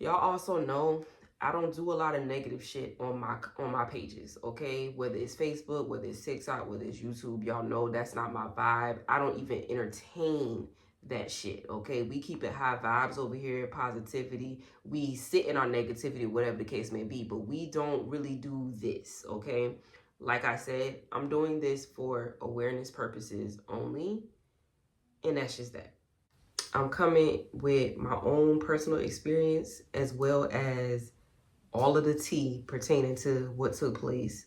Y'all also know I don't do a lot of negative shit on my pages, okay? Whether it's Facebook, whether it's TikTok, whether it's YouTube, y'all know that's not my vibe. I don't even entertain that shit, okay? We keep it high vibes over here, positivity. We sit in our negativity, whatever the case may be, but we don't really do this, okay? Like I said, I'm doing this for awareness purposes only, and that's just that. I'm coming with my own personal experience as well as all of the tea pertaining to what took place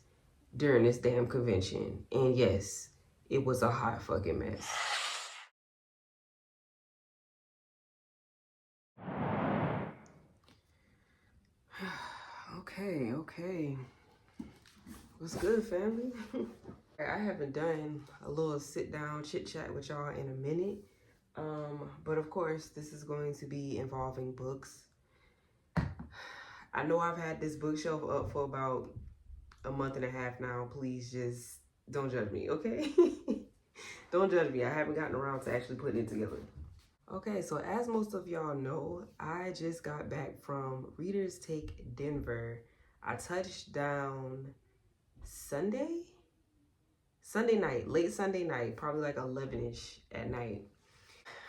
during this damn convention. And yes, it was a hot fucking mess. Okay. What's good, family? I haven't done a little sit down chit chat with y'all in a minute. But of course, this is going to be involving books. I know I've had this bookshelf up for about a month and a half now. Please just don't judge me, okay? Don't judge me. I haven't gotten around to actually putting it together. Okay, so as most of y'all know, I just got back from Readers Take Denver. I touched down Sunday night, late Sunday night, probably like 11-ish at night.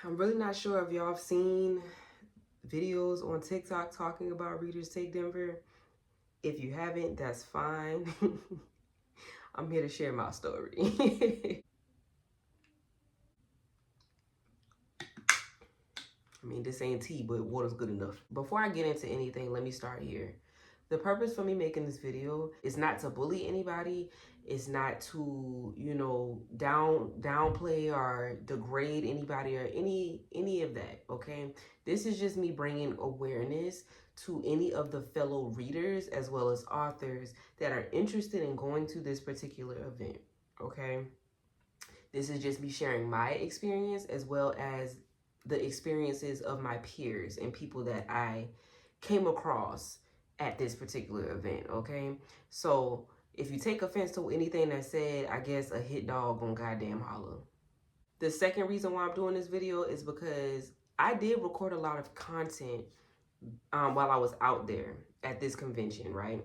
I'm really not sure if y'all have seen videos on TikTok talking about Readers Take Denver. If you haven't, that's fine. I'm here to share my story. I mean, this ain't tea, but water's good enough. Before I get into anything, let me start here. The purpose for me making this video is not to bully anybody. It's not to, you know, downplay or degrade anybody or any of that, okay? This is just me bringing awareness to any of the fellow readers as well as authors that are interested in going to this particular event, okay? This is just me sharing my experience as well as the experiences of my peers and people that I came across at this particular event, okay? So if you take offense to anything that's said, I guess a hit dog gonna goddamn holler. The second reason why I'm doing this video is because I did record a lot of content while I was out there at this convention, right?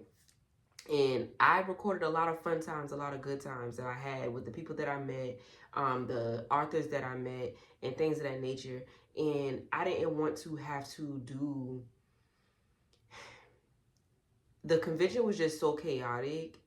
And I recorded a lot of fun times, a lot of good times that I had with the people that I met, the authors that I met, and things of that nature. And I didn't want to have to do... The convention was just so chaotic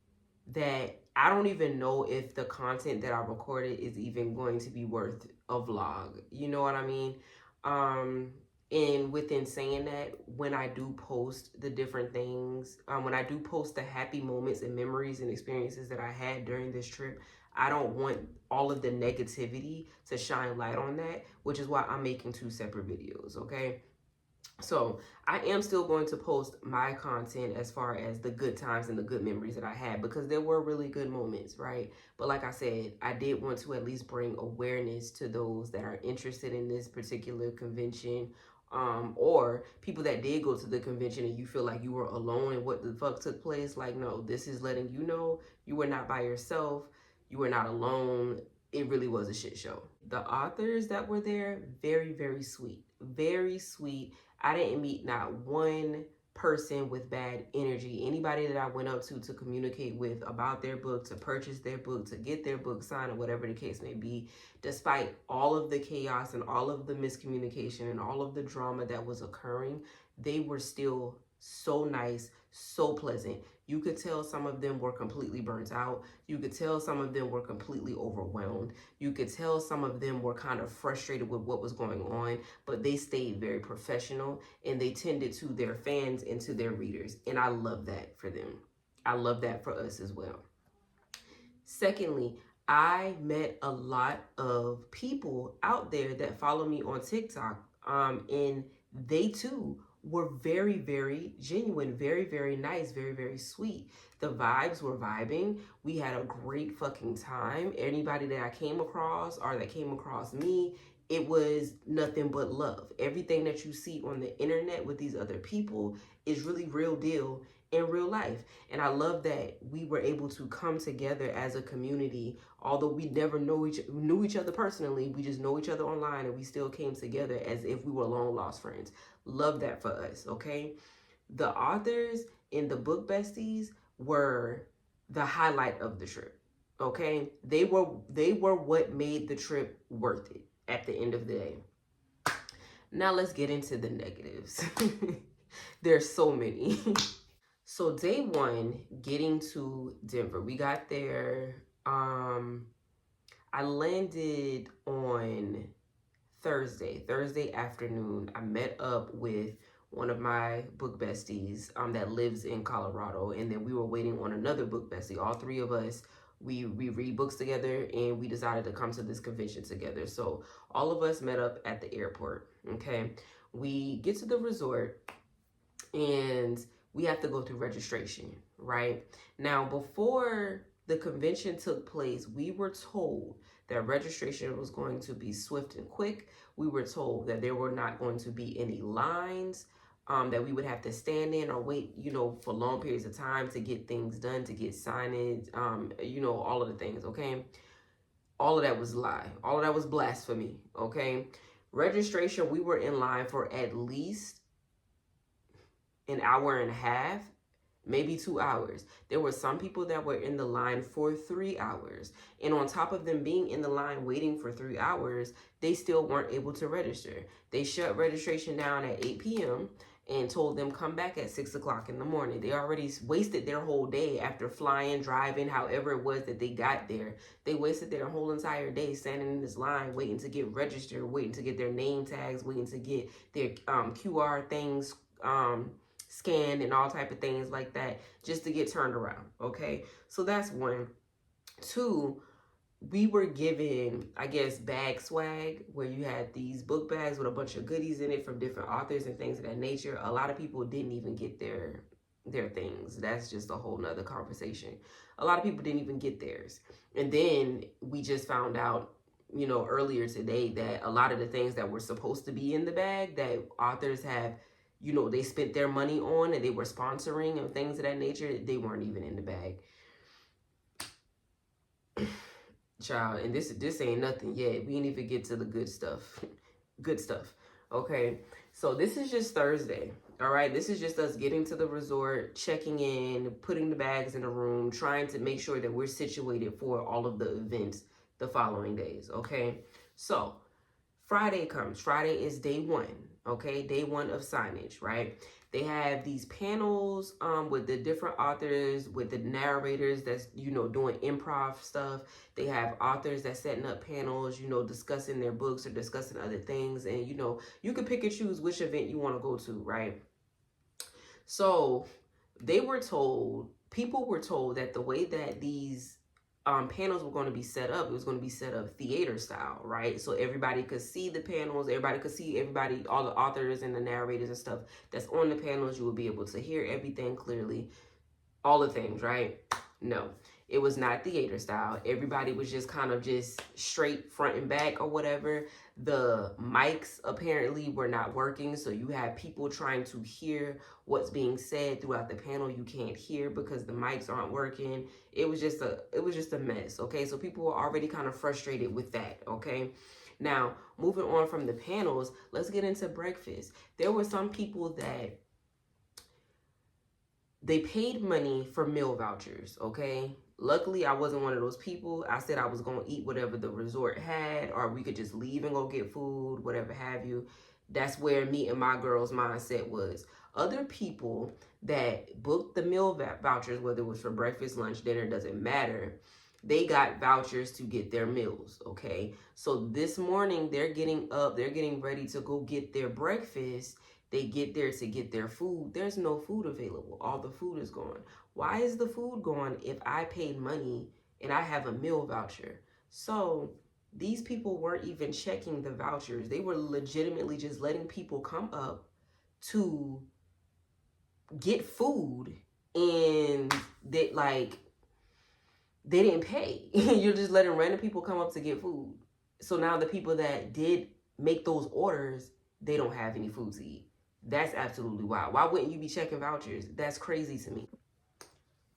that I don't even know if the content that I recorded is even going to be worth a vlog. You know what I mean? And within saying that, when I do post the different things, when I do post the happy moments and memories and experiences that I had during this trip, I don't want all of the negativity to shine light on that, which is why I'm making two separate videos, okay? So I am still going to post my content as far as the good times and the good memories that I had, because there were really good moments, right? But like I said, I did want to at least bring awareness to those that are interested in this particular convention, or people that did go to the convention and you feel like you were alone and what the fuck took place. Like, no, this is letting you know you were not by yourself. You were not alone. It really was a shit show. The authors that were there, very, very sweet. Very sweet. I didn't meet not one person with bad energy. Anybody that I went up to communicate with about their book, to purchase their book, to get their book signed, or whatever the case may be, despite all of the chaos and all of the miscommunication and all of the drama that was occurring, they were still so nice, so pleasant. You could tell some of them were completely burnt out. You could tell some of them were completely overwhelmed. You could tell some of them were kind of frustrated with what was going on, but they stayed very professional and they tended to their fans and to their readers. And I love that for them. I love that for us as well. Secondly, I met a lot of people out there that follow me on TikTok, and they too were very, very genuine, very, very nice, very, very sweet. The vibes were vibing. We had a great fucking time. Anybody that I came across or that came across me, it was nothing but love. Everything that you see on the internet with these other people is really real deal in real life. And I love that we were able to come together as a community. Although we never knew each other personally, we just know each other online, and we still came together as if we were long lost friends. Love that for us, okay? The authors in the book besties were the highlight of the trip. Okay? They were what made the trip worth it at the end of the day. Now let's get into the negatives. There's so many. So day one, getting to Denver. We got there. I landed on Thursday afternoon. I met up with one of my book besties that lives in Colorado, and then we were waiting on another book bestie. All three of us, we read books together, and we decided to come to this convention together. So all of us met up at the airport. Okay, we get to the resort, and we have to go through registration. Right now, before the convention took place, we were told that registration was going to be swift and quick. We were told that there were not going to be any lines, that we would have to stand in or wait, for long periods of time to get things done, to get signage, all of the things, okay? All of that was a lie. All of that was blasphemy, okay? Registration, we were in line for at least an hour and a half, maybe 2 hours. There were some people that were in the line for 3 hours. And on top of them being in the line waiting for 3 hours, they still weren't able to register. They shut registration down at 8 p.m. and told them come back at 6 o'clock in the morning. They already wasted their whole day after flying, driving, however it was that they got there. They wasted their whole entire day standing in this line waiting to get registered, waiting to get their name tags, waiting to get their QR things scanned and all type of things like that just to get turned around. Okay, so that's one. Two, we were given, I guess, bag swag, where you had these book bags with a bunch of goodies in it from different authors and things of that nature. A lot of people didn't even get their things. That's just a whole nother conversation. A lot of people didn't even get theirs. And then we just found out, earlier today, that a lot of the things that were supposed to be in the bag that authors have, they spent their money on and they were sponsoring and things of that nature, they weren't even in the bag. Child, and this ain't nothing yet. We ain't even get to the good stuff. Good stuff. Okay, so this is just Thursday. All right, this is just us getting to the resort, checking in, putting the bags in the room, trying to make sure that we're situated for all of the events the following days. Okay, so Friday comes. Friday is day one. Okay, day one of signage, right? They have these panels with the different authors, with the narrators that's, doing improv stuff. They have authors that's setting up panels, discussing their books or discussing other things. And, you can pick and choose which event you want to go to, right? So people were told that the way that these panels were going to be set up, it was going to be set up theater style, right? So everybody could see the panels, everybody could see everybody, all the authors and the narrators and stuff that's on the panels. You would be able to hear everything clearly, all the things, right? No, it was not theater style. Everybody was just kind of just straight front and back or whatever. The mics apparently were not working, so you have people trying to hear what's being said throughout the panel. You can't hear because the mics aren't working. It was just a mess. Okay, so people were already kind of frustrated with that. Okay, now moving on from the panels, let's get into breakfast. There were some people that they paid money for meal vouchers. Okay, luckily I wasn't one of those people. I said I was going to eat whatever the resort had, or we could just leave and go get food, whatever have you. That's where me and my girl's mindset was. Other people that booked the meal vouchers, whether it was for breakfast, lunch, dinner, doesn't matter, they got vouchers to get their meals. Okay, so this morning they're getting up, they're getting ready to go get their breakfast. They get there to get their food. There's no food available. All the food is gone. Why is the food gone if I paid money and I have a meal voucher? So these people weren't even checking the vouchers. They were legitimately just letting people come up to get food, and they didn't pay. You're just letting random people come up to get food. So now the people that did make those orders, they don't have any food to eat. That's absolutely wild. Why wouldn't you be checking vouchers? That's crazy to me.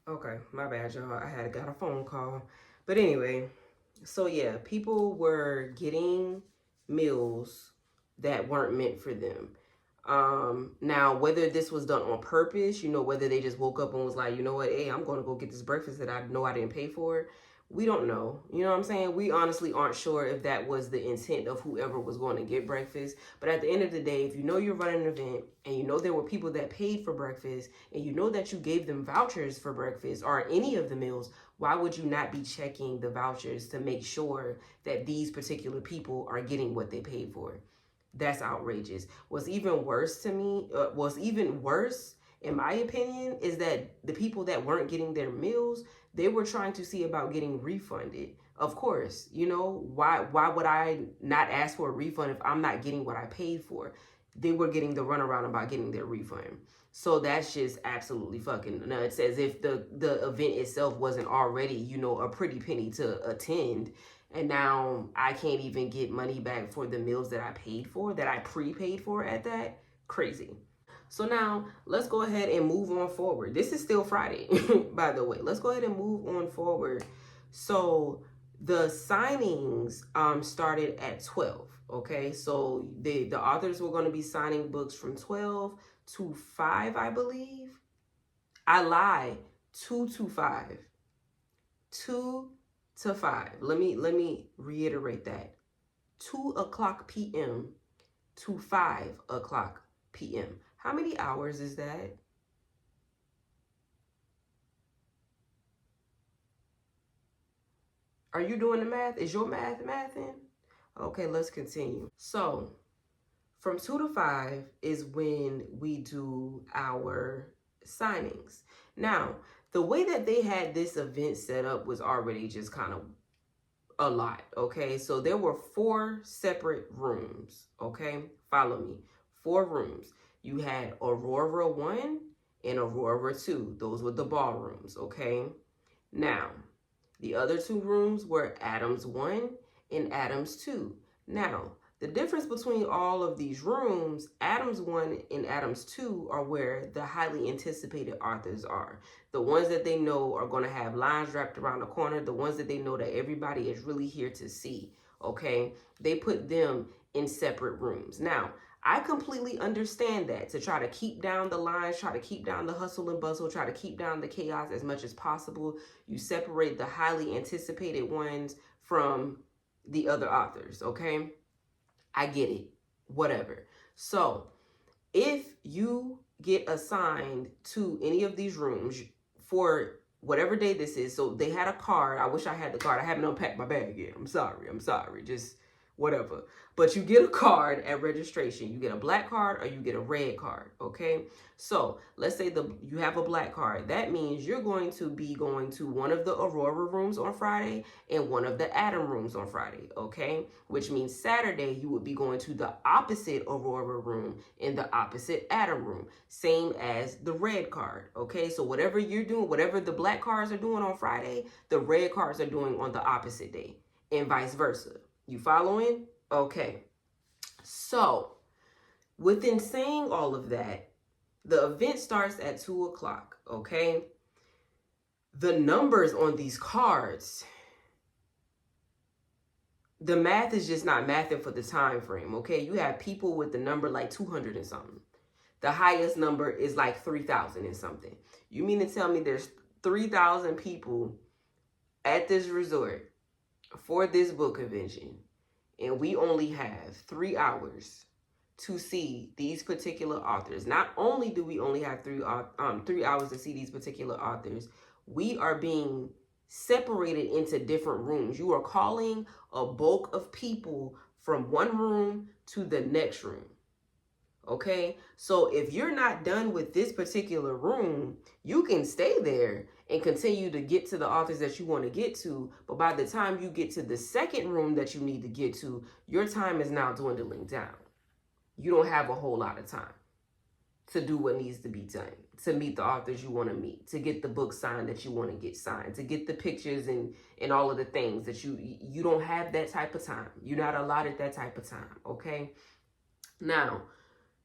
Okay, my bad, y'all. I had got a phone call. But anyway, so yeah, people were getting meals that weren't meant for them. Now, whether this was done on purpose, whether they just woke up and was like, you know what, hey, I'm going to go get this breakfast that I know I didn't pay for. We don't know. You know what I'm saying? We honestly aren't sure if that was the intent of whoever was going to get breakfast. But at the end of the day, if you know you're running an event and you know there were people that paid for breakfast and you know that you gave them vouchers for breakfast or any of the meals, why would you not be checking the vouchers to make sure that these particular people are getting what they paid for? That's outrageous. What's even worse to me, in my opinion, is that the people that weren't getting their meals, they were trying to see about getting refunded. Of course, why would I not ask for a refund if I'm not getting what I paid for? They were getting the runaround about getting their refund. So that's just absolutely fucking nuts. As if the event itself wasn't already, a pretty penny to attend. And now I can't even get money back for the meals that I paid for, that I prepaid for at that. Crazy. So now let's go ahead and move on forward. This is still Friday, by the way. Let's go ahead and move on forward. So the signings started at 12. Okay, so the authors were going to be signing books from 12 to 5, I believe. I lie, 2 to 5. 2 to 5. Let me reiterate that. 2:00 p.m. to 5:00 p.m. How many hours is that? Are you doing the math? Is your mathing? Okay, let's continue. So, from 2 to 5 is when we do our signings. Now, the way that they had this event set up was already just kind of a lot, okay? So there were 4 separate rooms, okay? Follow me. 4 rooms. You had Aurora 1 and Aurora 2. Those were the ballrooms, okay? Now, the other 2 rooms were Adams 1 and Adams 2. Now, the difference between all of these rooms, Adams 1 and Adams 2 are where the highly anticipated authors are. The ones that they know are going to have lines wrapped around the corner, the ones that they know that everybody is really here to see, okay? They put them in separate rooms. Now, I completely understand that, to try to keep down the lines, try to keep down the hustle and bustle, try to keep down the chaos as much as possible. You separate the highly anticipated ones from the other authors, okay? I get it, whatever. So if you get assigned to any of these rooms for whatever day this is, so they had a card. I wish I had the card. I haven't unpacked my bag yet. I'm sorry. Just whatever. But you get a card at registration. You get a black card or you get a red card, okay? So let's say you have a black card. That means you're going to be going to one of the Aurora rooms on Friday and one of the Adam rooms on Friday, okay? Which means Saturday you would be going to the opposite Aurora room and the opposite Adam room. Same as the red card, okay? So whatever you're doing, whatever the black cards are doing on Friday, the red cards are doing on the opposite day and vice versa. You following? Okay. So within saying all of that, the event starts at 2:00, okay? The numbers on these cards, the math is just not mathing for the time frame, okay? You have people with the number like 200 and something. The highest number is like 3,000 and something. You mean to tell me there's 3,000 people at this resort for this book convention, and we only have 3 hours to see these particular authors? Not only do we only have 3 hours to see these particular authors, we are being separated into different rooms. You are calling a bulk of people from one room to the next room. Okay, so if you're not done with this particular room, you can stay there and continue to get to the authors that you want to get to. But by the time you get to the second room that you need to get to, your time is now dwindling down. You don't have a whole lot of time. to do what needs to be done, to meet the authors you want to meet, to get the book signed that you want to get signed, to get the pictures and all of the things that you don't have that type of time. You're not allotted that type of time, okay? Now,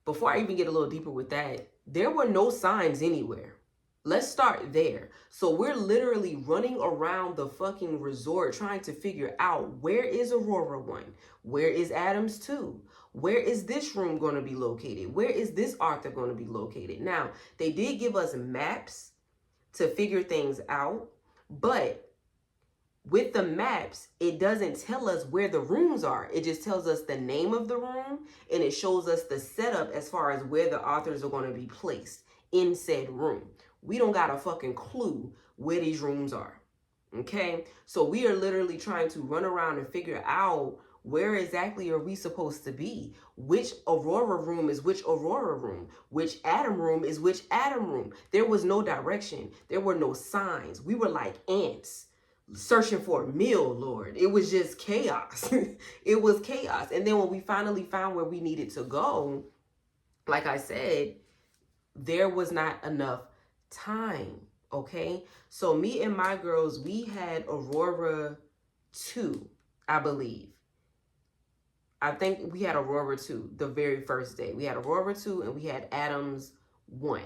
before I even get a little deeper with that, there were no signs anywhere. Let's start there. So we're literally running around the fucking resort trying to figure out, where is Aurora 1? Where is Adams 2? Where is this room going to be located? Where is this author going to be located? Now, they did give us maps to figure things out, but with the maps, it doesn't tell us where the rooms are. It just tells us the name of the room, and it shows us the setup as far as where the authors are going to be placed in said room. We don't got a fucking clue where these rooms are. Okay? So we are literally trying to run around and figure out, where exactly are we supposed to be? Which Aurora room is which Aurora room? Which Adam room is which Adam room? There was no direction. There were no signs. We were like ants searching for a meal, Lord. It was just chaos. It was chaos. And then when we finally found where we needed to go, like I said, there was not enough time, okay? So me and my girls, we had Aurora 2, I believe. I think we had Aurora 2 the very first day. We had Aurora 2 and we had Adams 1,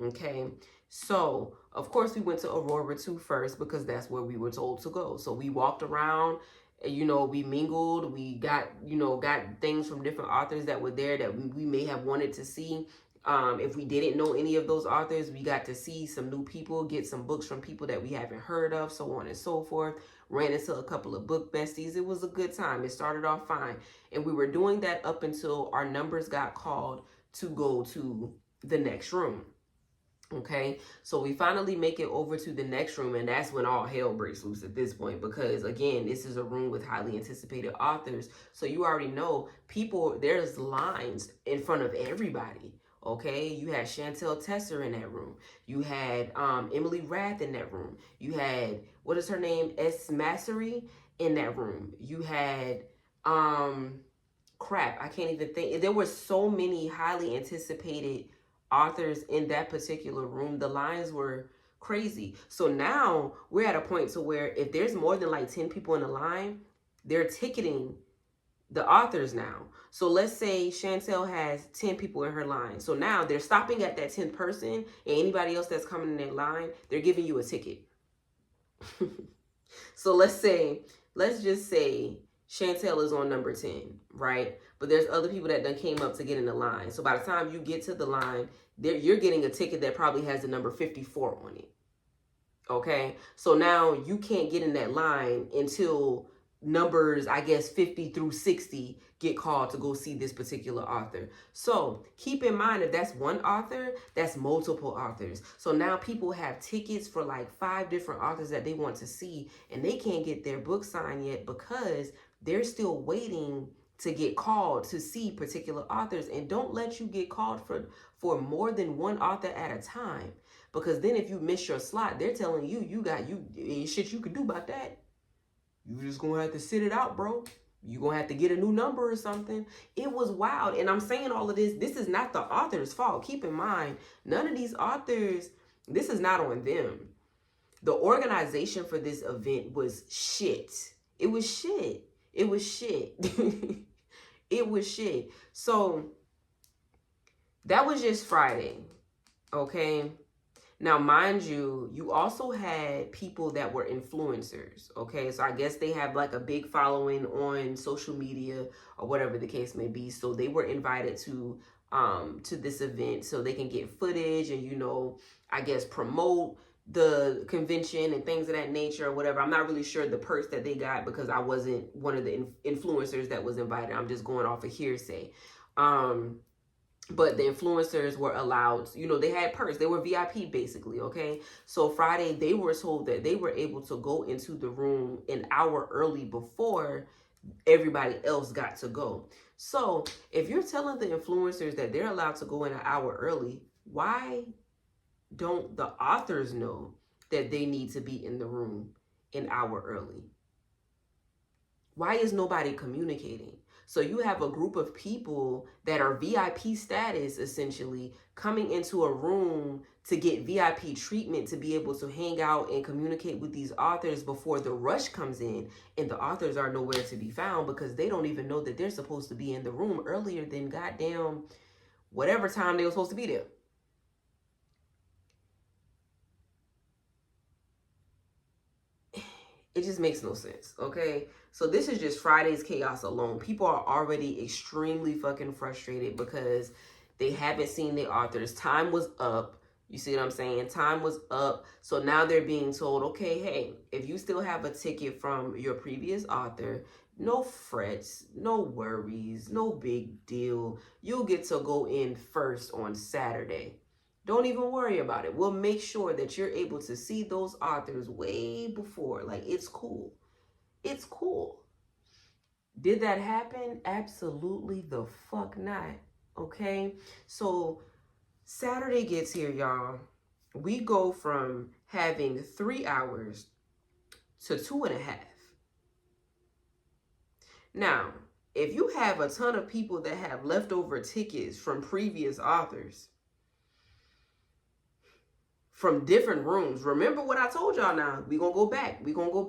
okay? So, of course, we went to Aurora 2 first because that's where we were told to go. So we walked around, you know, we mingled, we got, you know, got things from different authors that were there that we may have wanted to see. If we didn't know any of those authors, we got to see some new people, get some books from people that we haven't heard of, so on and so forth. Ran into a couple of book besties. It was a good time. It started off fine. And we were doing that up until our numbers got called to go to the next room. Okay, so we finally make it over to the next room, and that's when all hell breaks loose at this point, because again, this is a room with highly anticipated authors. So you already know people, there's lines in front of everybody. Okay, you had Chantel Tesser in that room. You had Emily Rath in that room. You had, what is her name? S. Masquerade in that room. You had, crap, I can't even think. There were so many highly anticipated authors in that particular room. The lines were crazy. So now we're at a point to where if there's more than like 10 people in the line, they're ticketing the authors now. So let's say Chantel has 10 people in her line. So now they're stopping at that 10th person, and anybody else that's coming in that line, they're giving you a ticket. So let's just say Chantel is on number 10, right? But there's other people that done came up to get in the line. So by the time you get to the line, you're getting a ticket that probably has the number 54 on it. Okay? So now you can't get in that line until numbers, I guess, 50 through 60 get called to go see this particular author. So keep in mind, if that's one author, that's multiple authors. So now people have tickets for like 5 different authors that they want to see, and they can't get their book signed yet because they're still waiting to get called to see particular authors. And don't let you get called for more than one author at a time, because then if you miss your slot, they're telling you ain't shit you could do about that. You just gonna have to sit it out, bro. You gonna have to get a new number or something. It was wild. And I'm saying all of this, this is not the author's fault. Keep in mind, none of these authors, this is not on them. The organization for this event was shit. It was shit. It was shit. It was shit. So that was just Friday. Okay. Now, mind you, you also had people that were influencers, okay? So I guess they have like a big following on social media or whatever the case may be. So they were invited to this event so they can get footage and, you know, I guess promote the convention and things of that nature or whatever. I'm not really sure the perks that they got because I wasn't one of the influencers that was invited. I'm just going off of hearsay. But the influencers were allowed, you know, they had perks. They were VIP basically, okay? So Friday, they were told that they were able to go into the room an hour early before everybody else got to go. So if you're telling the influencers that they're allowed to go in an hour early, why don't the authors know that they need to be in the room an hour early? Why is nobody communicating? So you have a group of people that are VIP status, essentially, coming into a room to get VIP treatment to be able to hang out and communicate with these authors before the rush comes in. And the authors are nowhere to be found because they don't even know that they're supposed to be in the room earlier than goddamn whatever time they were supposed to be there. It just makes no sense, okay? So this is just Friday's chaos alone. People are already extremely fucking frustrated because they haven't seen the authors. Time was up. You see what I'm saying? Time was up. So now they're being told, okay, hey, if you still have a ticket from your previous author, no frets, no worries, no big deal. You'll get to go in first on Saturday. Don't even worry about it. We'll make sure that you're able to see those authors way before. Like, it's cool. It's cool. Did that happen? Absolutely the fuck not. Okay? So, Saturday gets here, y'all. We go from having 3 hours to 2.5. Now, if you have a ton of people that have leftover tickets from previous authors, from different rooms. Remember what I told y'all now. We're going to go back. We're going to go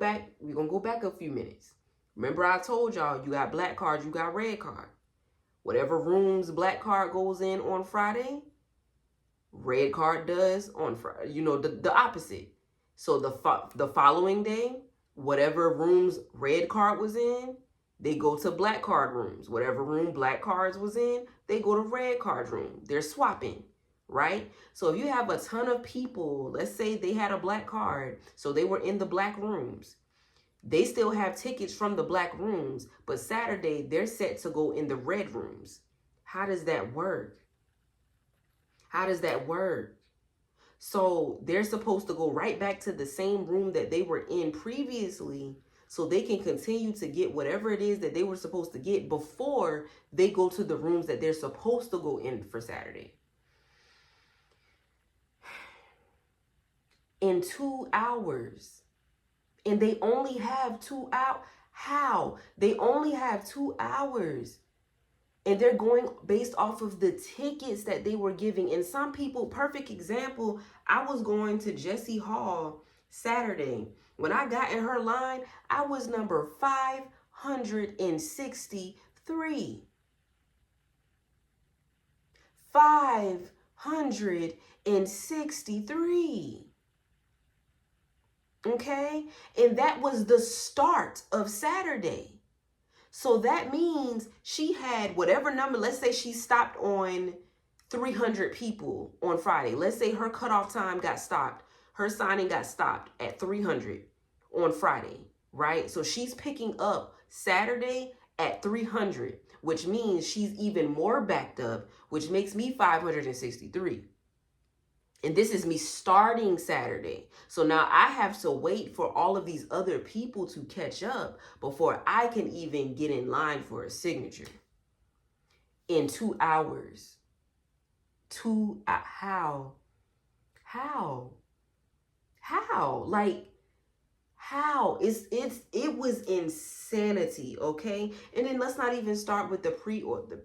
back a few minutes. Remember I told y'all you got black card, you got red card. Whatever rooms black card goes in on Friday, red card does on Friday. You know, the opposite. So the following day, whatever rooms red card was in, they go to black card rooms. Whatever room black cards was in, they go to red card room. They're swapping. Right? So if you have a ton of people, let's say they had a black card, so they were in the black rooms. They still have tickets from the black rooms, but Saturday they're set to go in the red rooms. How does that work? How does that work? So they're supposed to go right back to the same room that they were in previously so they can continue to get whatever it is that they were supposed to get before they go to the rooms that they're supposed to go in for Saturday. In 2 hours. And they only have 2 hours. How? They only have 2 hours. And they're going based off of the tickets that they were giving. And some people, perfect example, I was going to Jessie Hall Saturday. When I got in her line, I was number 563. 563. Okay? And that was the start of Saturday. So that means she had whatever number, let's say she stopped on 300 people on Friday. Let's say her cutoff time got stopped. Her signing got stopped at 300 on Friday, right? So she's picking up Saturday at 300, which means she's even more backed up, which makes me 563. And this is me starting Saturday. So now I have to wait for all of these other people to catch up before I can even get in line for a signature. In 2 hours. How? Like, how? It was insanity, okay? And then let's not even start with the pre-order.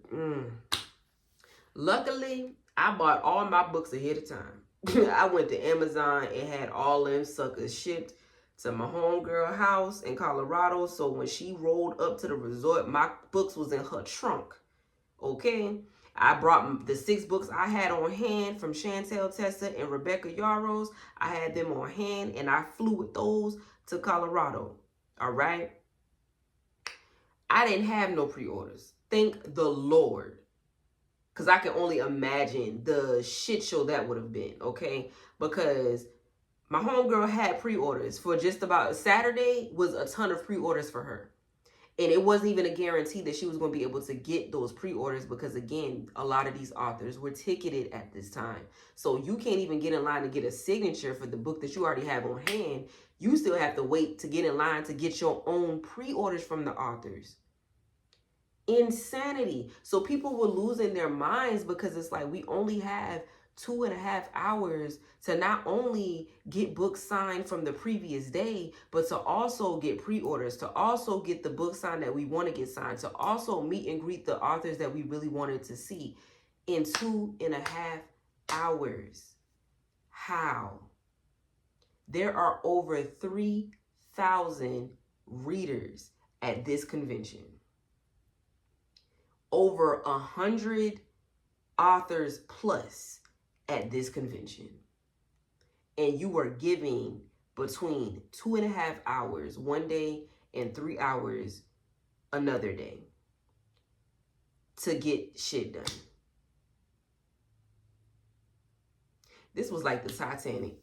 Luckily, I bought all my books ahead of time. I went to Amazon and had all them suckers shipped to my homegirl house in Colorado. So when she rolled up to the resort, my books was in her trunk. Okay? I brought the 6 books I had on hand from Chantel Tessa and Rebecca Yarros. I had them on hand and I flew with those to Colorado. All right? I didn't have no pre-orders. Thank the Lord. Because I can only imagine the shit show that would have been, okay? Because my homegirl had pre-orders for just about Saturday was a ton of pre-orders for her. And it wasn't even a guarantee that she was going to be able to get those pre-orders because, again, a lot of these authors were ticketed at this time. So you can't even get in line to get a signature for the book that you already have on hand. You still have to wait to get in line to get your own pre-orders from the authors. Insanity. So people were losing their minds because it's like we only have 2.5 hours to not only get books signed from the previous day, but to also get pre-orders, to also get the book signed that we want to get signed, to also meet and greet the authors that we really wanted to see in 2.5 hours. How? There are over 3,000 readers at this convention. Over 100 authors plus at this convention. And you are giving between 2.5 hours one day and 3 hours another day to get shit done. This was like the Titanic.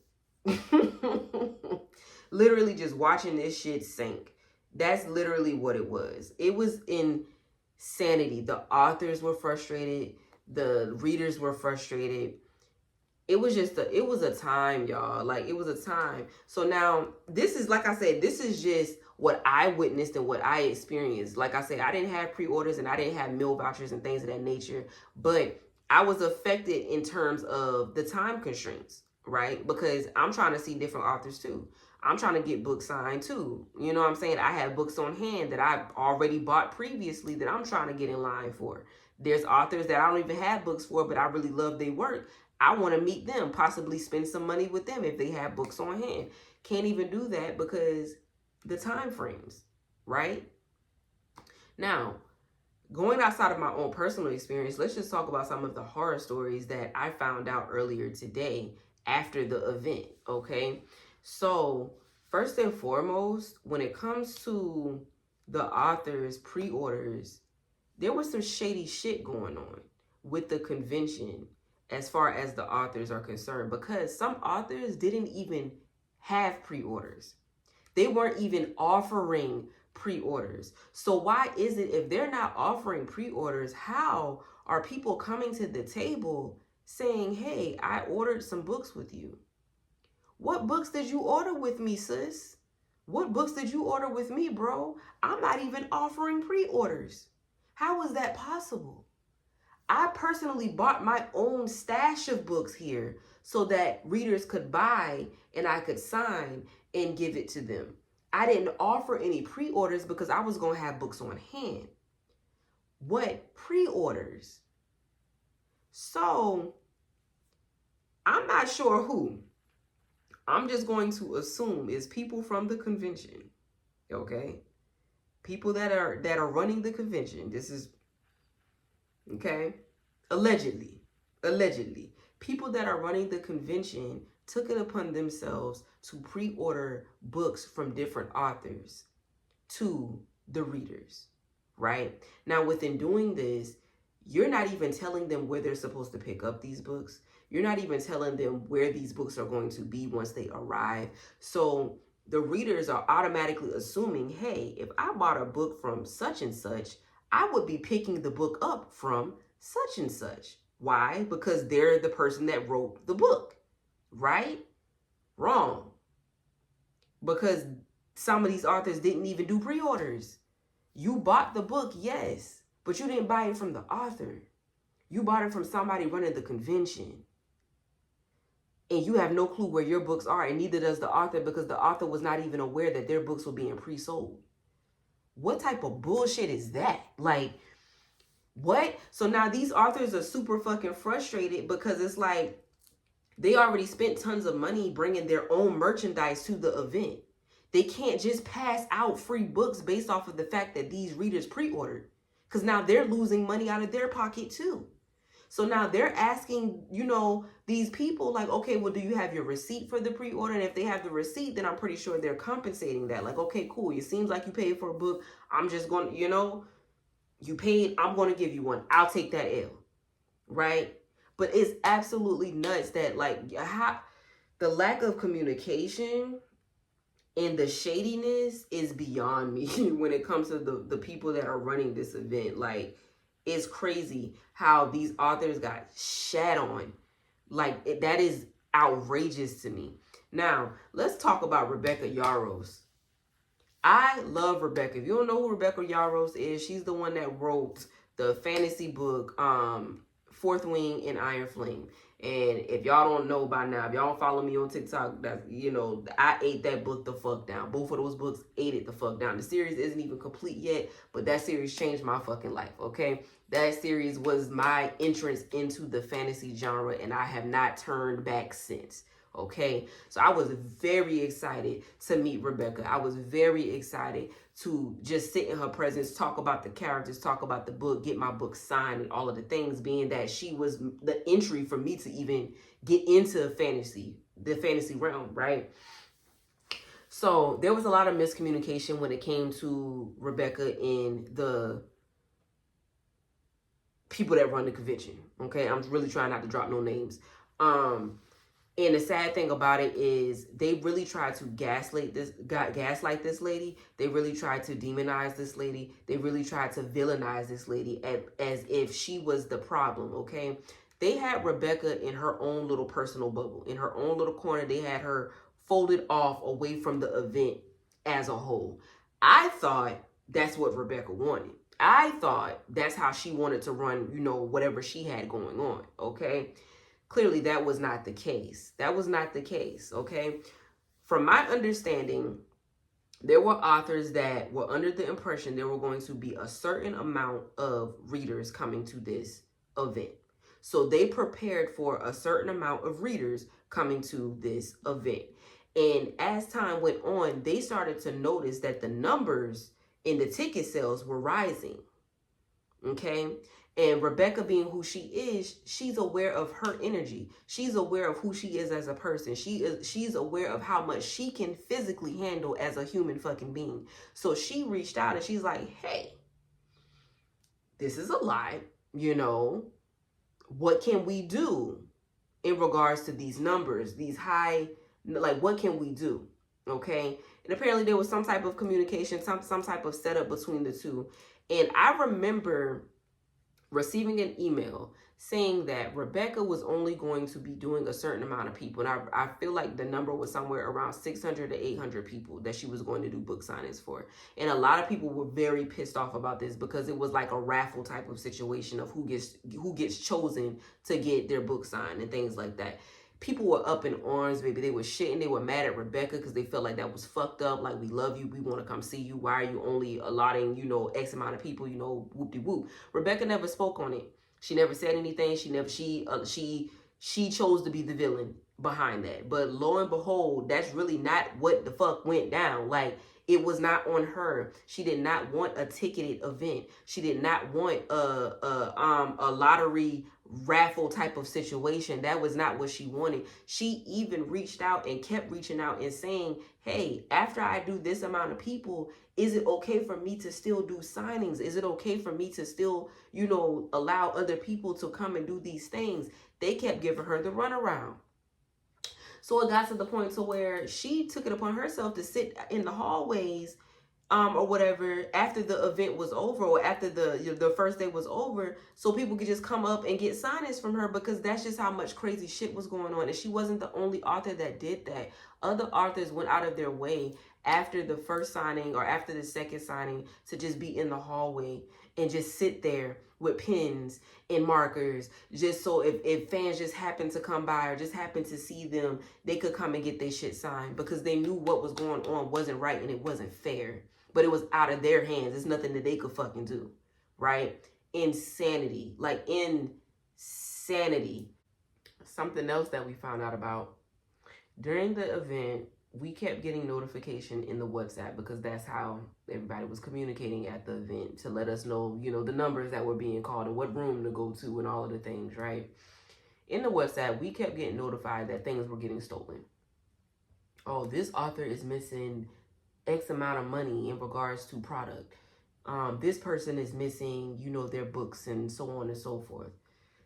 Literally just watching this shit sink. That's literally what it was. It was insanity. The authors were frustrated. The readers were frustrated. It was just it was a time, y'all. Like, it was a time. So now, this is, like I said, this is just what I witnessed and what I experienced. Like I said, I didn't have pre-orders and I didn't have meal vouchers and things of that nature. But I was affected in terms of the time constraints, right? Because I'm trying to see different authors too. I'm trying to get books signed too. You know what I'm saying? I have books on hand that I've already bought previously that I'm trying to get in line for. There's authors that I don't even have books for, but I really love their work. I want to meet them, possibly spend some money with them if they have books on hand. Can't even do that because the time frames, right? Now, going outside of my own personal experience, let's just talk about some of the horror stories that I found out earlier today after the event, okay? So, first and foremost, when it comes to the authors' pre-orders, there was some shady shit going on with the convention as far as the authors are concerned, because some authors didn't even have pre-orders. They weren't even offering pre-orders. So why is it, if they're not offering pre-orders, how are people coming to the table saying, hey, I ordered some books with you? What books did you order with me, sis? What books did you order with me, bro? I'm not even offering pre-orders. How is that possible? I personally bought my own stash of books here so that readers could buy and I could sign and give it to them. I didn't offer any pre-orders because I was going to have books on hand. What pre-orders? So, I'm not sure who. I'm just going to assume it's people from the convention, okay? People that are running the convention. This is, okay? Allegedly, people that are running the convention took it upon themselves to pre-order books from different authors to the readers, right? Now, within doing this, you're not even telling them where they're supposed to pick up these books. You're not even telling them where these books are going to be once they arrive. So the readers are automatically assuming, hey, if I bought a book from such and such, I would be picking the book up from such and such. Why? Because they're the person that wrote the book, right? Wrong. Because some of these authors didn't even do pre-orders. You bought the book, yes, but you didn't buy it from the author. You bought it from somebody running the convention. And you have no clue where your books are, and neither does the author, because the author was not even aware that their books were being pre-sold. What type of bullshit is that? Like, what? So now these authors are super fucking frustrated because it's like they already spent tons of money bringing their own merchandise to the event. They can't just pass out free books based off of the fact that these readers pre-ordered, because now they're losing money out of their pocket too. So now they're asking, these people like, okay, well, do you have your receipt for the pre-order? And if they have the receipt, then I'm pretty sure they're compensating that. Like, okay, cool. It seems like you paid for a book. I'm just going to, you paid. I'm going to give you one. I'll take that L. Right? But it's absolutely nuts that the lack of communication and the shadiness is beyond me when it comes to the people that are running this event. Like, it's crazy how these authors got shat on. Like, that is outrageous to me. Now, let's talk about Rebecca Yarros. I love Rebecca. If you don't know who Rebecca Yarros is, she's the one that wrote the fantasy book, Fourth Wing and Iron Flame. And if y'all don't know by now, if y'all don't follow me on TikTok, that's, you know, I ate that book the fuck down. Both of those books ate it the fuck down. The series isn't even complete yet, but that series changed my fucking life, okay? That series was my entrance into the fantasy genre, and I have not turned back since. Okay, so I was very excited to meet Rebecca. I was very excited to just sit in her presence, talk about the characters, talk about the book, get my book signed, and all of the things, being that she was the entry for me to even get into fantasy, the fantasy realm, right? So there was a lot of miscommunication when it came to Rebecca and the people that run the convention. Okay, I'm really trying not to drop no names. And the sad thing about it is they really tried to gaslight this lady. They really tried to demonize this lady. They really tried to villainize this lady as if she was the problem, okay? They had Rebecca in her own little personal bubble. In her own little corner, they had her folded off away from the event as a whole. I thought that's what Rebecca wanted. I thought that's how she wanted to run, you know, whatever she had going on, okay? Clearly, that was not the case. That was not the case, okay? From my understanding, there were authors that were under the impression there were going to be a certain amount of readers coming to this event. So they prepared for a certain amount of readers coming to this event. And as time went on, they started to notice that the numbers in the ticket sales were rising, okay? And Rebecca, being who she is, she's aware of her energy. She's aware of who she is as a person. She's aware of how much she can physically handle as a human fucking being. So she reached out and she's like, hey, this is a lie. You know, what can we do in regards to these numbers, these high, like, what can we do? Okay. And apparently there was some type of communication, some type of setup between the two. And I remember receiving an email saying that Rebecca was only going to be doing a certain amount of people. And I feel like the number was somewhere around 600 to 800 people that she was going to do book signings for. And a lot of people were very pissed off about this because it was like a raffle type of situation of who gets chosen to get their book signed and things like that. People were up in arms, baby. They were shitting. They were mad at Rebecca because they felt like that was fucked up. Like, we love you. We want to come see you. Why are you only allotting, you know, X amount of people, you know, whoop-de-whoop. Rebecca never spoke on it. She never said anything. She chose to be the villain behind that. But lo and behold, that's really not what the fuck went down. Like, it was not on her. She did not want a ticketed event. She did not want a lottery raffle type of situation. That was not what she wanted. She even reached out and kept reaching out and saying, hey, after I do this amount of people, is it okay for me to still do signings? Is it okay for me to still, you know, allow other people to come and do these things? They kept giving her the runaround. So it got to the point to where she took it upon herself to sit in the hallways or whatever after the event was over, or after the first day was over, so people could just come up and get signings from her, because that's just how much crazy shit was going on. And she wasn't the only author that did that. Other authors went out of their way after the first signing or after the second signing to just be in the hallway and just sit there with pens and markers, just so if fans just happened to come by or just happened to see them, they could come and get their shit signed, because they knew what was going on wasn't right and it wasn't fair. But it was out of their hands. It's nothing that they could fucking do, right? Insanity. Like, insanity. Something else that we found out about. During the event, we kept getting notification in the WhatsApp, because that's how everybody was communicating at the event, to let us know, you know, the numbers that were being called and what room to go to and all of the things, right? In the WhatsApp, we kept getting notified that things were getting stolen. Oh, this author is missing X amount of money in regards to product. This person is missing, you know, their books and so on and so forth.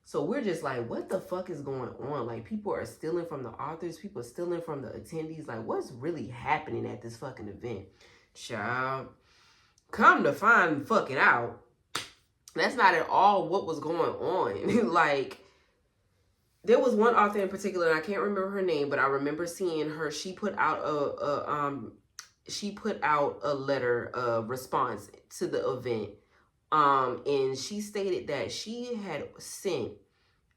So we're just like, what the fuck is going on? Like, people are stealing from the authors. People are stealing from the attendees. Like, what's really happening at this fucking event? Child, come to find fucking out, that's not at all what was going on. Like, there was one author in particular, and I can't remember her name, but I remember seeing her. She put out a letter of response to the event. And she stated that she had sent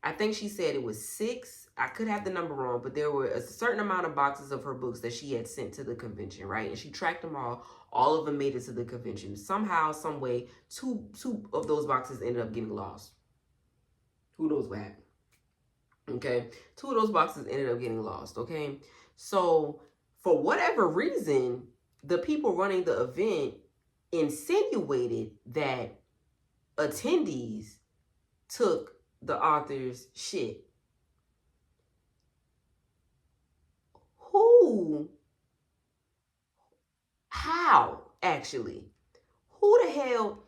I think she said it was 6. I could have the number wrong, but there were a certain amount of boxes of her books that she had sent to the convention, right? And she tracked them all. All of them made it to the convention. Somehow, some way, two of those boxes ended up getting lost. Who knows what happened? Okay, 2 of those boxes ended up getting lost. Okay, so for whatever reason, the people running the event insinuated that attendees took the author's shit. Who? How? Actually, who the hell?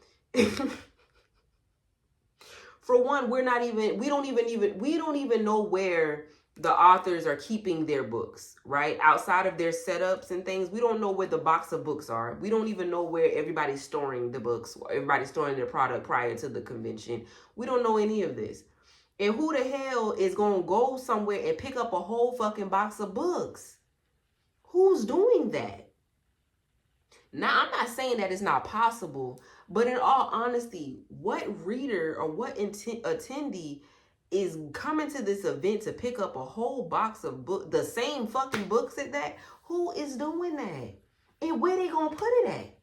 For one, we don't even know where the authors are keeping their books, right? Outside of their setups and things, we don't know where the box of books are. We don't even know where everybody's storing the books, everybody's storing their product prior to the convention. We don't know any of this. And who the hell is going to go somewhere and pick up a whole fucking box of books? Who's doing that? Now, I'm not saying that it's not possible, but in all honesty, what reader or what attendee is coming to this event to pick up a whole box of books, the same fucking books at that? Who is doing that? And where they gonna put it at?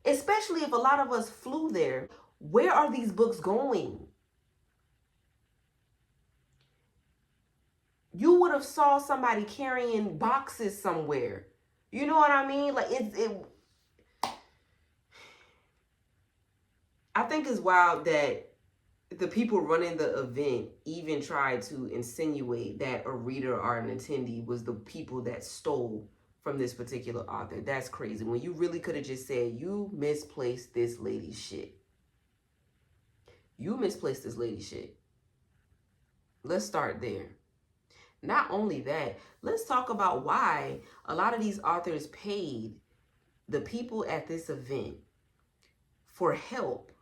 Especially if a lot of us flew there. Where are these books going? You would have saw somebody carrying boxes somewhere. You know what I mean? Like I think it's wild that the people running the event even tried to insinuate that a reader or an attendee was the people that stole from this particular author. That's crazy. When you really could have just said, you misplaced this lady's shit. You misplaced this lady's shit. Let's start there. Not only that, let's talk about why a lot of these authors paid the people at this event for help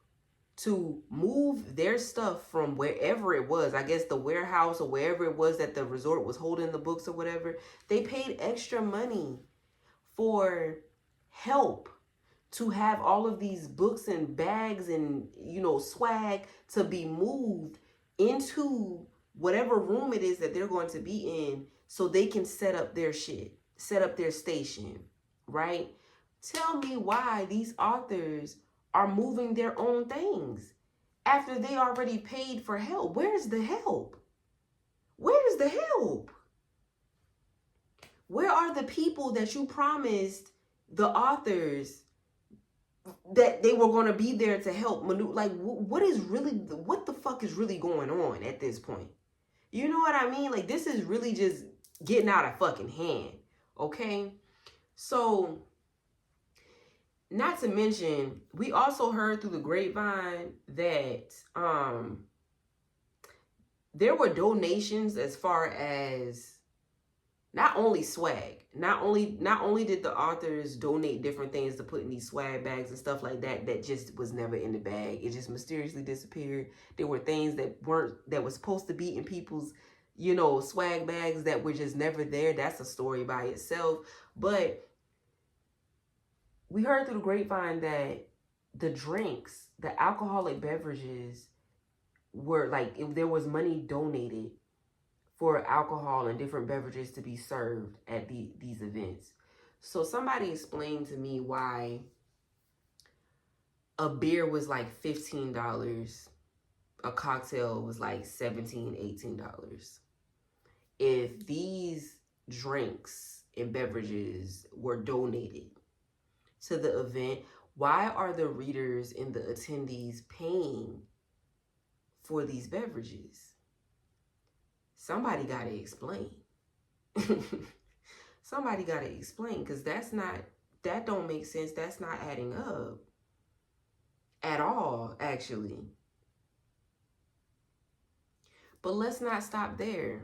to move their stuff from wherever it was, I guess the warehouse or wherever it was that the resort was holding the books or whatever. They paid extra money for help to have all of these books and bags and, swag to be moved into whatever room it is that they're going to be in so they can set up their shit, set up their station, right? Tell me why these authors are moving their own things after they already paid for help. Where's the help? Where's the help? Where are the people that you promised the authors that they were going to be there to help? Like, what the fuck is really going on at this point? You know what I mean? Like, this is really just getting out of fucking hand. Okay? So, not to mention, we also heard through the grapevine that there were donations as far as not only swag. Not only did the authors donate different things to put in these swag bags and stuff like that just was never in the bag. It just mysteriously disappeared. There were things that were supposed to be in people's, swag bags that were just never there. That's a story by itself. But we heard through the grapevine that the drinks, the alcoholic beverages were there was money donated for alcohol and different beverages to be served at these events. So somebody explained to me why a beer was like $15, a cocktail was like $17, $18. If these drinks and beverages were donated to the event, why are the readers and the attendees paying for these beverages? Somebody got to explain. Somebody got to explain, because that don't make sense. That's not adding up at all, actually. But let's not stop there.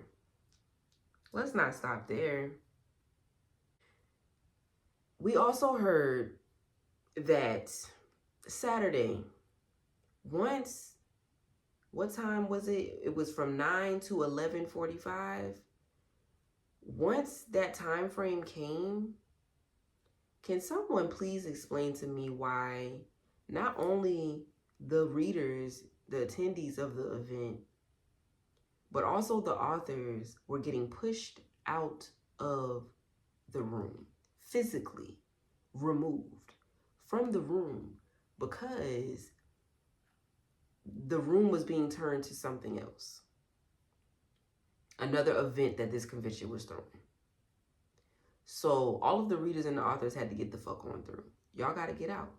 Let's not stop there. We also heard that Saturday, what time was it? It was from 9 to 11:45. Once that time frame came, can someone please explain to me why not only the readers, the attendees of the event, but also the authors were getting pushed out of the room, physically removed from the room because the room was being turned to something else. Another event that this convention was throwing. So all of the readers and the authors had to get the fuck on through. Y'all got to get out.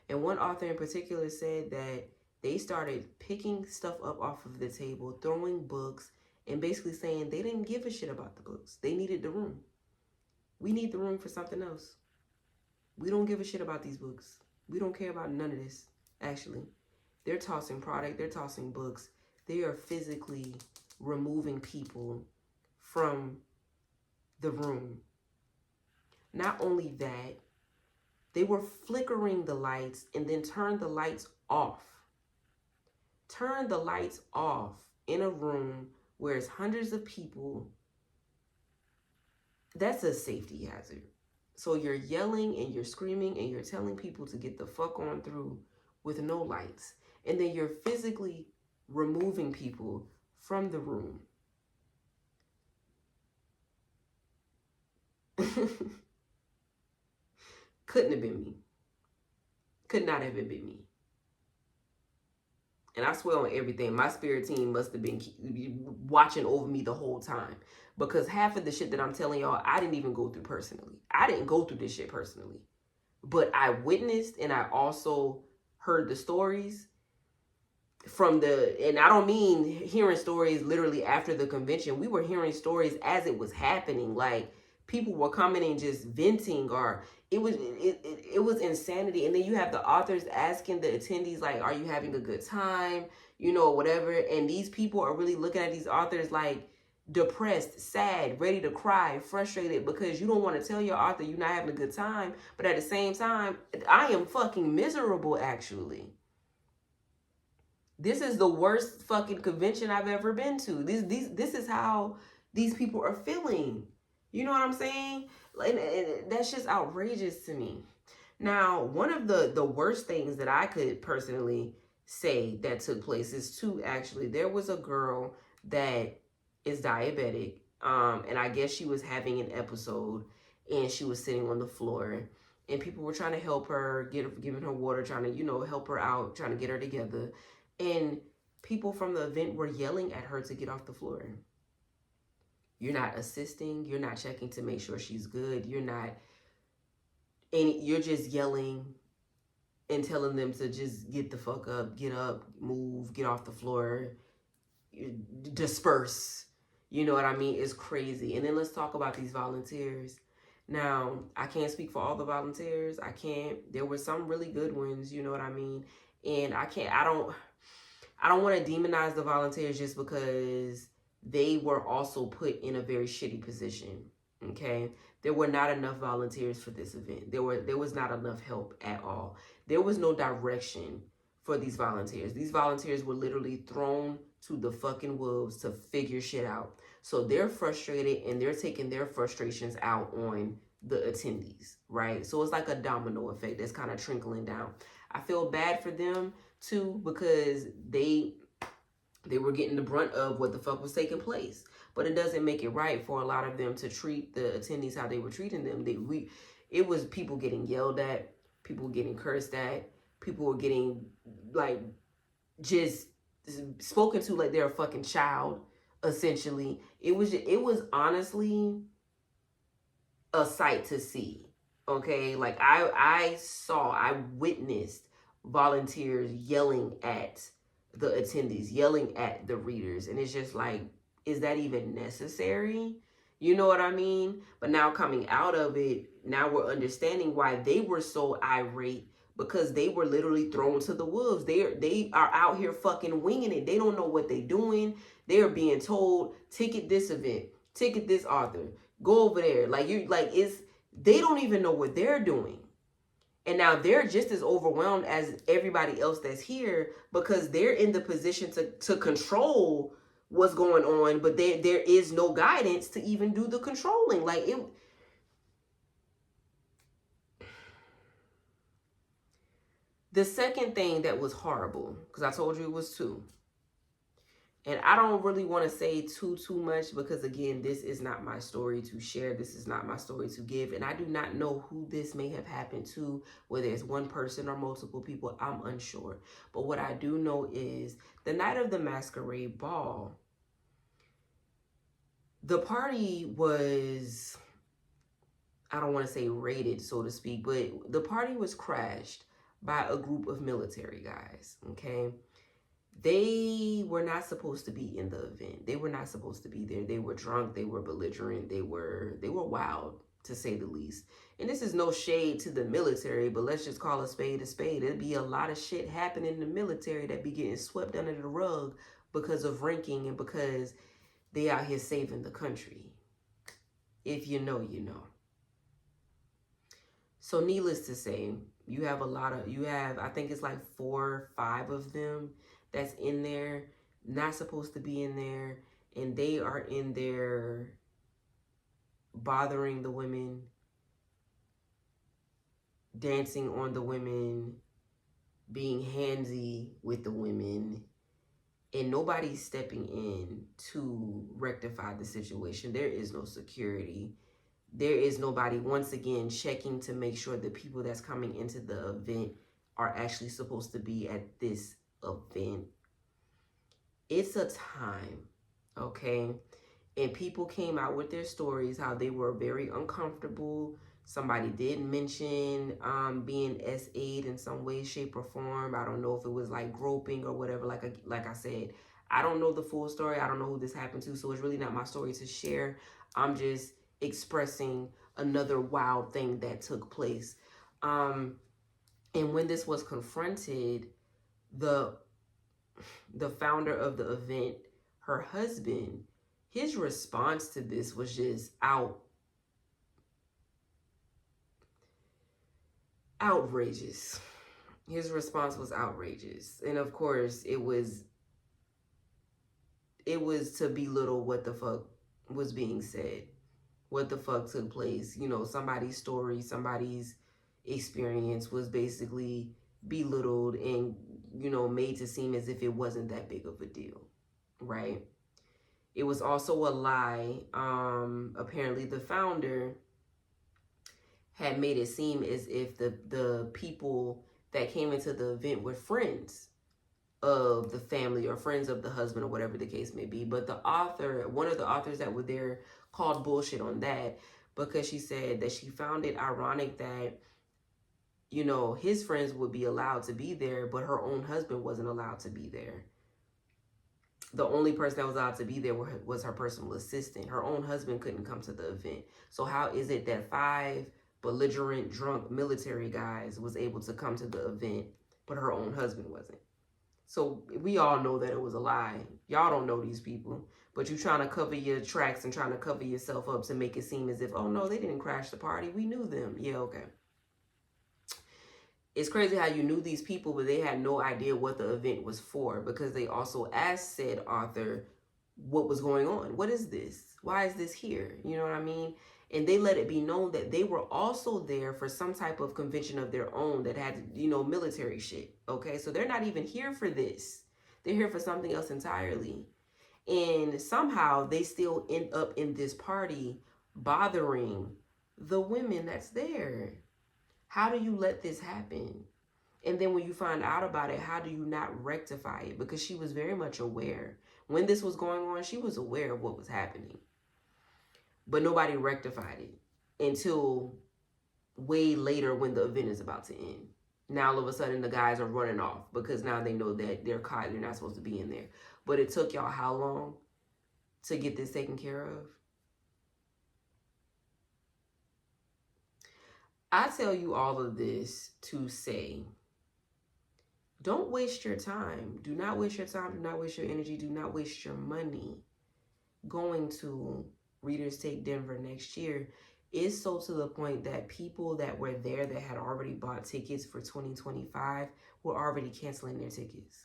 And one author in particular said that they started picking stuff up off of the table, throwing books, and basically saying they didn't give a shit about the books. They needed the room. We need the room for something else. We don't give a shit about these books. We don't care about none of this, actually. They're tossing product. They're tossing books. They are physically removing people from the room. Not only that, they were flickering the lights and then turned the lights off. Turn the lights off in a room where it's hundreds of people. That's a safety hazard. So you're yelling and you're screaming and you're telling people to get the fuck on through with no lights. And then you're physically removing people from the room. Couldn't have been me. Could not have been me. And I swear on everything, my spirit team must have been watching over me the whole time. Because half of the shit that I'm telling y'all, I didn't even go through personally. I didn't go through this shit personally. But I witnessed and I also heard the stories from and I don't mean hearing stories literally after the convention. We were hearing stories as it was happening. Like, people were coming and just venting, or it was insanity. And then you have the authors asking the attendees, like, are you having a good time? You know, whatever. And these people are really looking at these authors like depressed, sad, ready to cry, frustrated, because you don't want to tell your author you're not having a good time. But at the same time, I am fucking miserable, actually. This is the worst fucking convention I've ever been to. This is how these people are feeling. You know what I'm saying? And that's just outrageous to me. Now, one of the worst things that I could personally say that took place is two, actually. There was a girl that is diabetic, and I guess she was having an episode, and she was sitting on the floor, and people were trying to help her, giving her water, trying to, help her out, trying to get her together. And people from the event were yelling at her to get off the floor. You're not assisting. You're not checking to make sure she's good. You're just yelling and telling them to just get the fuck up, get up, move, get off the floor, disperse. You know what I mean? It's crazy. And then let's talk about these volunteers. Now, I can't speak for all the volunteers. I can't. There were some really good ones, you know what I mean? And I don't want to demonize the volunteers just because they were also put in a very shitty position, okay? There were not enough volunteers for this event. There was not enough help at all. There was no direction for these volunteers. These volunteers were literally thrown to the fucking wolves to figure shit out. So they're frustrated and they're taking their frustrations out on the attendees, right? So it's like a domino effect that's kind of trickling down. I feel bad for them too, because they were getting the brunt of what the fuck was taking place. But it doesn't make it right for a lot of them to treat the attendees how they were treating them. It was people getting yelled at, people getting cursed at, people were getting like just spoken to like they're a fucking child, essentially. It was honestly a sight to see. Okay, like I witnessed volunteers yelling at the attendees, yelling at the readers, and it's just like, is that even necessary? You know what I mean? But now coming out of it, now we're understanding why they were so irate, because they were literally thrown to the wolves. They are out here fucking winging it. They don't know what they're doing. They are being told, ticket this event, ticket this author, go over there. They don't even know what they're doing. And now they're just as overwhelmed as everybody else that's here, because they're in the position to control what's going on, but there is no guidance to even do the controlling. The second thing that was horrible, because I told you it was two, And I don't really want to say too much because, again, this is not my story to share. This is not my story to give. And I do not know who this may have happened to, whether it's one person or multiple people. I'm unsure. But what I do know is the night of the Masquerade ball, the party was, I don't want to say raided, so to speak, but the party was crashed by a group of military guys, okay? They were not supposed to be in the event. They were not supposed to be there. They were drunk. They were belligerent. They were wild, to say the least. And this is no shade to the military, but let's just call a spade a spade. There'd be a lot of shit happening in the military that be getting swept under the rug because of ranking and because they out here saving the country. If you know, you know. So needless to say, you have I think it's like 4 or 5 of them that's in there, not supposed to be in there, and they are in there bothering the women, dancing on the women, being handsy with the women, and nobody's stepping in to rectify the situation. There is no security. There is nobody, once again, checking to make sure the people that's coming into the event are actually supposed to be at this event. It's a time, okay? And people came out with their stories, how they were very uncomfortable. Somebody did mention being SA'd in some way, shape, or form. I don't know if it was like groping or whatever. Like I said, I don't know the full story. I don't know who this happened to, so it's really not my story to share. I'm just expressing another wild thing that took place. And when this was confronted, the founder of the event, her husband, his response to this was just outrageous. His response was outrageous. And of course, it was to belittle what the fuck was being said. What the fuck took place. You know, somebody's story, somebody's experience was basically belittled and, you know, made to seem as if it wasn't that big of a deal, right? It was also a lie. Apparently the founder had made it seem as if the people that came into the event were friends of the family or friends of the husband or whatever the case may be. But the author, one of the authors that were there, called bullshit on that because she said that she found it ironic that, you know, his friends would be allowed to be there, but her own husband wasn't allowed to be there. The only person that was allowed to be there was her personal assistant. Her own husband couldn't come to the event. So how is it that 5 belligerent, drunk military guys was able to come to the event, but her own husband wasn't? So we all know that it was a lie. Y'all don't know these people, but you're trying to cover your tracks and trying to cover yourself up to make it seem as if, oh no, they didn't crash the party. We knew them. Yeah, okay. It's crazy how you knew these people, but they had no idea what the event was for because they also asked said author what was going on. What is this? Why is this here? You know what I mean? And they let it be known that they were also there for some type of convention of their own that had, you know, military shit. Okay, so they're not even here for this. They're here for something else entirely. And somehow they still end up in this party bothering the women that's there. How do you let this happen? And then when you find out about it, how do you not rectify it? Because she was very much aware. When this was going on, she was aware of what was happening. But nobody rectified it until way later when the event is about to end. Now all of a sudden the guys are running off because now they know that they're caught. They're not supposed to be in there. But it took y'all how long to get this taken care of? I tell you all of this to say, don't waste your time. Do not waste your time. Do not waste your energy. Do not waste your money going to Readers Take Denver next year. Is so to the point that people that were there that had already bought tickets for 2025 were already canceling their tickets.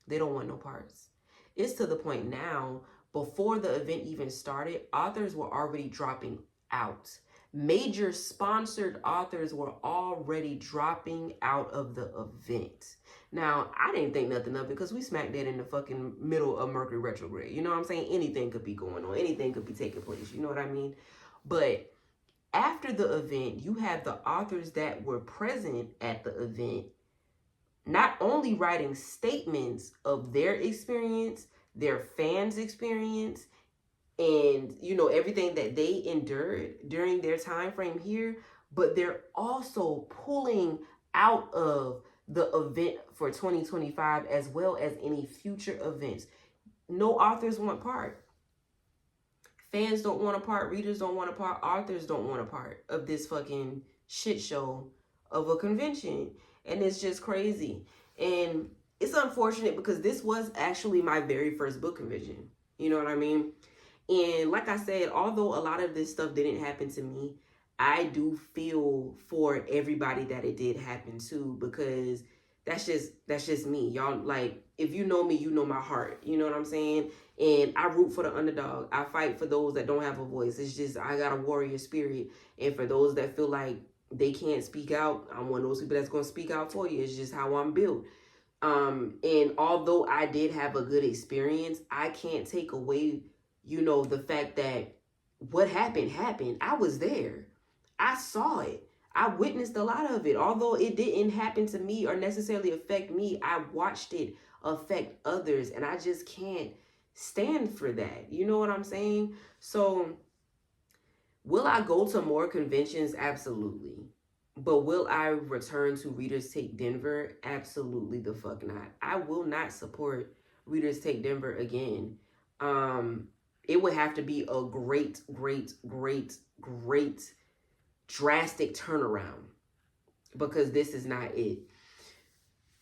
They don't want no parts. It's to the point now, before the event even started, authors were already dropping out. major sponsored authors were already dropping out of the event. Now, I didn't think nothing of it because we smack dead in the fucking middle of Mercury retrograde. You know what I'm saying? Anything could be going on. Anything could be taking place. You know what I mean? But after the event, you have the authors that were present at the event not only writing statements of their experience, their fans' experience, and everything that they endured during their time frame here, but they're also pulling out of the event for 2025 as well as any future events. No authors want part. Fans don't want a part. Readers don't want a part. Authors don't want a part of this fucking shit show of a convention. And it's just crazy. And it's unfortunate because this was actually my very first book convention. You know what I mean? And like I said, although a lot of this stuff didn't happen to me, I do feel for everybody that it did happen to, because that's just me. Y'all, like, if you know me, you know my heart. You know what I'm saying? And I root for the underdog. I fight for those that don't have a voice. It's just, I got a warrior spirit. And for those that feel like they can't speak out, I'm one of those people that's going to speak out for you. It's just how I'm built. And although I did have a good experience, I can't take away the fact that what happened. I was there. I saw it. I witnessed a lot of it. Although it didn't happen to me or necessarily affect me, I watched it affect others. And I just can't stand for that. You know what I'm saying? So, will I go to more conventions? Absolutely. But will I return to Readers Take Denver? Absolutely the fuck not. I will not support Readers Take Denver again. It would have to be a great drastic turnaround, because this is not it.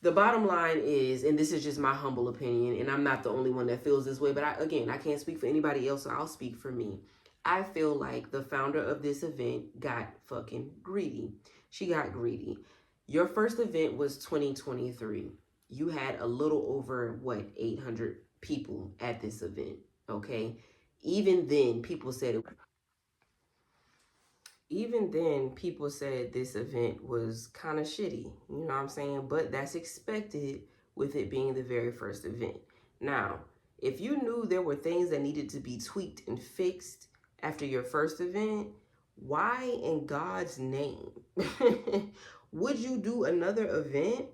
The bottom line is, and this is just my humble opinion, and I'm not the only one that feels this way, but I can't speak for anybody else, so I'll speak for me. I feel like the founder of this event got fucking greedy. She got greedy. Your first event was 2023. You had a little over, 800 people at this event, okay? Even then, people said this event was kind of shitty. You know what I'm saying? But that's expected with it being the very first event. Now, if you knew there were things that needed to be tweaked and fixed after your first event, why in God's name would you do another event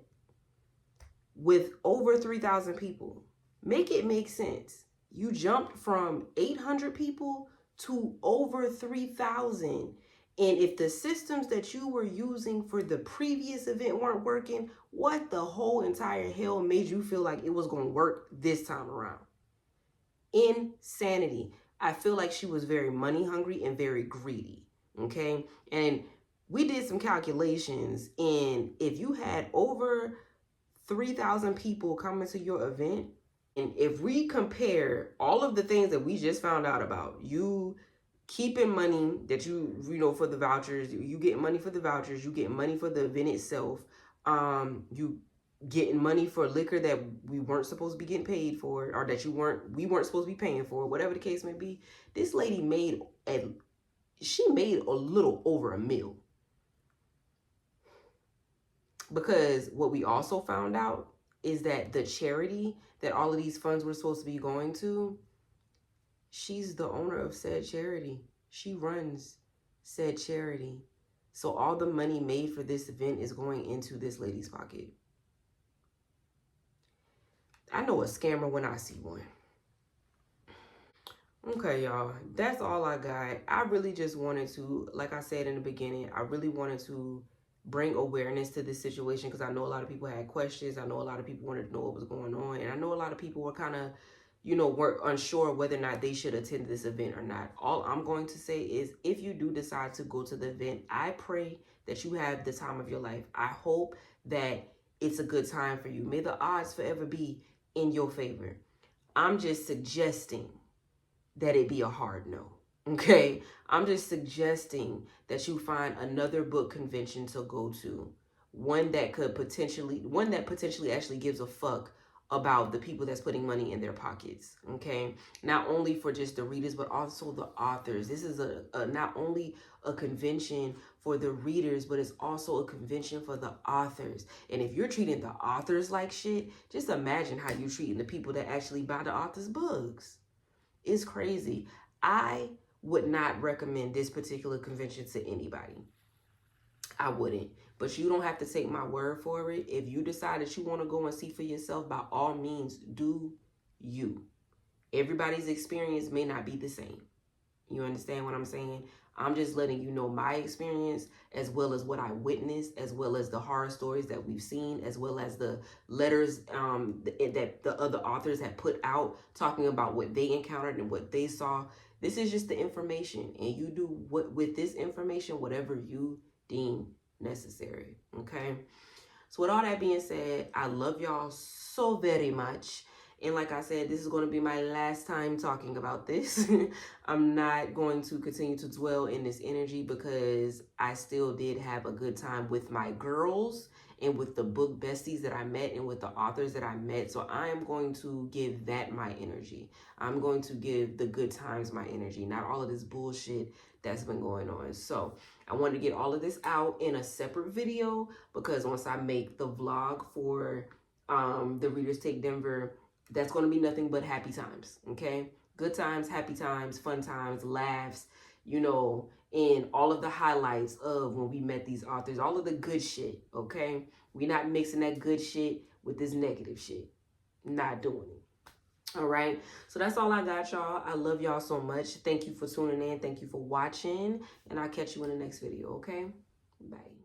with over 3,000 people? Make it make sense. You jumped from 800 people to over 3,000. And if the systems that you were using for the previous event weren't working, what the whole entire hell made you feel like it was going to work this time around? Insanity. I feel like she was very money hungry and very greedy. Okay. And we did some calculations, and if you had over 3,000 people coming to your event, and if we compare all of the things that we just found out about, you keeping money that you for the vouchers, you get money for the vouchers, you get money for the event itself, you getting money for liquor that we weren't supposed to be getting paid for, or that we weren't supposed to be paying for, whatever the case may be. This lady made a little over $1 million. Because what we also found out is that the charity that all of these funds were supposed to be going to, she's the owner of said charity. She runs said charity. So all the money made for this event is going into this lady's pocket. I know a scammer when I see one. Okay, y'all, that's all I got. I really just wanted to, like I said in the beginning, I really wanted to bring awareness to this situation, because I know a lot of people had questions. I know a lot of people wanted to know what was going on. And I know a lot of people were kind of, were unsure whether or not they should attend this event or not. All I'm going to say is, if you do decide to go to the event, I pray that you have the time of your life. I hope that it's a good time for you. May the odds forever be in your favor. I'm just suggesting that it be a hard no. Okay, I'm just suggesting that you find another book convention to go to, one that potentially actually gives a fuck about the people that's putting money in their pockets, okay? Not only for just the readers, but also the authors. This is a not only a convention for the readers, but it's also a convention for the authors. And if you're treating the authors like shit, just imagine how you're treating the people that actually buy the author's books. It's crazy. I would not recommend this particular convention to anybody. I wouldn't. But you don't have to take my word for it. If you decide that you want to go and see for yourself, by all means, do you. Everybody's experience may not be the same. You understand what I'm saying? I'm just letting you know my experience, as well as what I witnessed, as well as the horror stories that we've seen, as well as the letters that the other authors have put out talking about what they encountered and what they saw. This is just the information, and you do what with this information, whatever you deem necessary. Okay? So with all that being said, I love y'all so very much. And like I said, this is going to be my last time talking about this. I'm not going to continue to dwell in this energy because I still did have a good time with my girls and with the book besties that I met and with the authors that I met. So I am going to give that my energy. I'm going to give the good times my energy, not all of this bullshit that's been going on. So I wanted to get all of this out in a separate video because once I make the vlog for the Readers Take Denver, that's going to be nothing but happy times, okay? Good times, happy times, fun times, laughs, you know, and all of the highlights of when we met these authors, all of the good shit, okay? We're not mixing that good shit with this negative shit. Not doing it. All right, so that's all I got, y'all. I love y'all so much. Thank you for tuning in. Thank you for watching, and I'll catch you in the next video, okay? Bye.